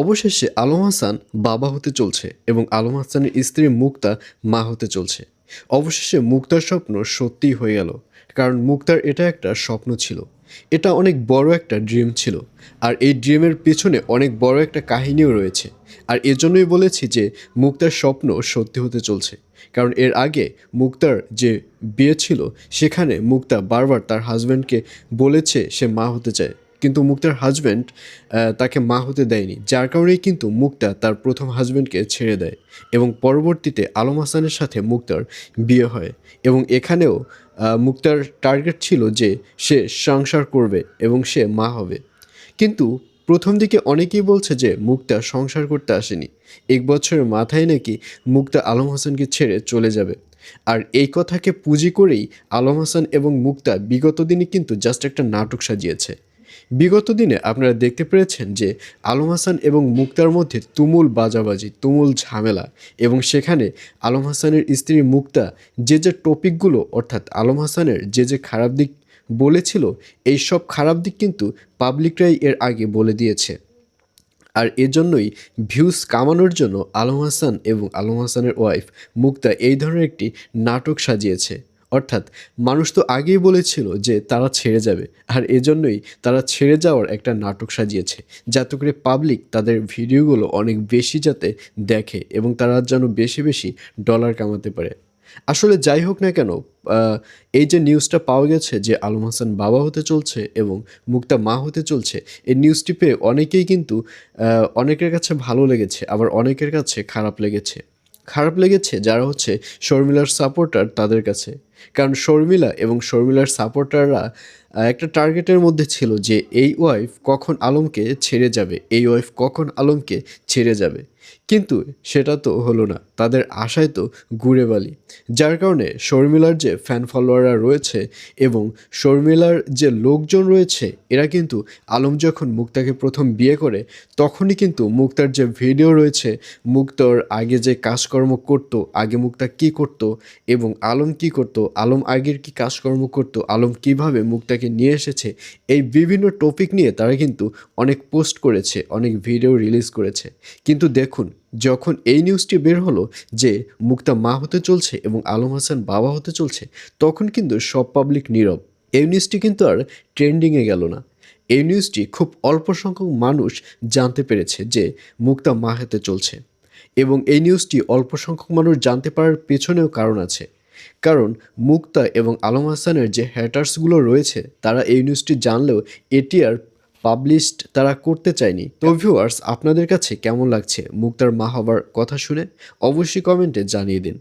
অবশেষে আলম হাসান বাবা হতে চলছে এবং আলম হাসানের স্ত্রী মুক্তা মা হতে চলছে। অবশেষে মুক্তার স্বপ্ন সত্যিই হয়ে গেল, কারণ মুক্তার এটা একটা স্বপ্ন ছিল। এটা অনেক বড় একটা ড্রিম ছিল, আর এই ড্রিমের পেছনে অনেক বড় একটা কাহিনীও রয়েছে। আর এজন্যই বলেছি যে মুক্তার স্বপ্ন সত্যি হতে চলছে, কারণ এর আগে মুক্তার যে বিয়ে ছিল সেখানে মুক্তা বারবার তার হাজব্যান্ডকে বলেছে সে মা হতে চায়, কিন্তু মুক্তার হাজব্যান্ড তাকে মা হতে দেয়নি, যার কারণেই কিন্তু মুক্তা তার প্রথম হাজব্যান্ডকে ছেড়ে দেয় এবং পরবর্তীতে আলম হাসানের সাথে মুক্তার বিয়ে হয়। এবং এখানেও মুক্তার টার্গেট ছিল যে সে সংসার করবে এবং সে মা হবে। কিন্তু প্রথম দিকে অনেকেই বলছে যে মুক্তা সংসার করতে আসেনি, 1 বছরের মাথায় নাকি মুক্তা আলম হাসানকে ছেড়ে চলে যাবে। আর এই কথাকে পুঁজি করেই আলম হাসান এবং মুক্তা বিগত দিনে কিন্তু জাস্ট একটা নাটক সাজিয়েছে। বিগত দিনে আপনারা দেখতে পেরেছেন যে আলম হাসান এবং মুক্তার মধ্যে তুমুল বাজাবাজি, তুমুল ঝামেলা, এবং সেখানে আলম হাসানের স্ত্রী মুক্তা যে যে টপিকগুলো, অর্থাৎ আলম হাসানের যে যে খারাপ দিক বলেছিল, এই সব খারাপ দিক কিন্তু পাবলিকরাই এর আগে বলে দিয়েছে। আর এজন্যই ভিউজ কামানোর জন্য আলম হাসান এবং আলম হাসানের ওয়াইফ মুক্তা এই ধরনের একটি নাটক সাজিয়েছে। অর্থাৎ মানুষ তো আগেই বলেছিল যে তারা ছেড়ে যাবে, আর এজন্যই তারা ছেড়ে যাওয়ার একটা নাটক সাজিয়েছে, যাতে করে পাবলিক তাদের ভিডিওগুলো অনেক বেশি যাতে দেখে এবং তারা যেন বেশি বেশি ডলার কামাতে পারে। আসলে যাই হোক না কেন, এই যে নিউজটা পাওয়া গেছে যে আলম হাসান বাবা হতে চলছে এবং মুক্তা মা হতে চলছে, এই নিউজটি পেয়ে অনেকেই কিন্তু অনেকের কাছে ভালো লেগেছে, আবার অনেকের কাছে খারাপ লেগেছে। খারাপ লেগেছে যারা হচ্ছে শর্মিলার সাপোর্টার তাদের কাছে, কারণ শর্মিলা এবং শর্মিলার সাপোর্টাররা একটা টার্গেটের মধ্যে ছিল যে এই ওয়াইফ কখন আলমকে ছেড়ে যাবে, এই ওয়াইফ কখন আলমকে ছেড়ে যাবে। কিন্তু সেটা তো হলো না, তাদের আশায় তো ঘুরে বালি। যার কারণে শর্মিলার যে ফ্যান ফলোয়াররা রয়েছে এবং শর্মিলার যে লোকজন রয়েছে, এরা কিন্তু আলম যখন মুক্তাকে প্রথম বিয়ে করে তখনই কিন্তু মুক্তার যে ভিডিও রয়েছে, মুক্তার আগে যে কাজকর্ম করত, আগে মুক্তা কি করত এবং আলম কি করত, আলম আগের কি কাজকর্ম করত, আলম কিভাবে মুক্তাকে নিয়ে এসেছে, এই বিভিন্ন টপিক নিয়ে তারা কিন্তু অনেক পোস্ট করেছে, অনেক ভিডিও রিলিজ করেছে। কিন্তু দেখুন, যখন এই নিউজটি বের হলো যে মুক্তা মা হতে চলছে এবং আলম হাসান বাবা হতে চলছে, তখন কিন্তু সব পাবলিক নীরব। এই নিউজটি কিন্তু আর ট্রেন্ডিংয়ে গেল না। এই নিউজটি খুব অল্প সংখ্যক মানুষ জানতে পেরেছে যে মুক্তা মা হতে চলছে, এবং এই নিউজটি অল্প সংখ্যক মানুষ জানতে পারার পেছনেও কারণ আছে। কারণ মুক্তা এবং আলম হাসানের যে হ্যাটার্সগুলো রয়েছে, তারা এই নিউজটি জানলেও এটি আর পাবলিশড তারা করতে চায়নি। তো ভিউয়ার্স, আপনাদের কাছে কেমন লাগছে মুক্তার মা হবার কথা শুনে? অবশ্যই কমেন্টে জানিয়ে দিন।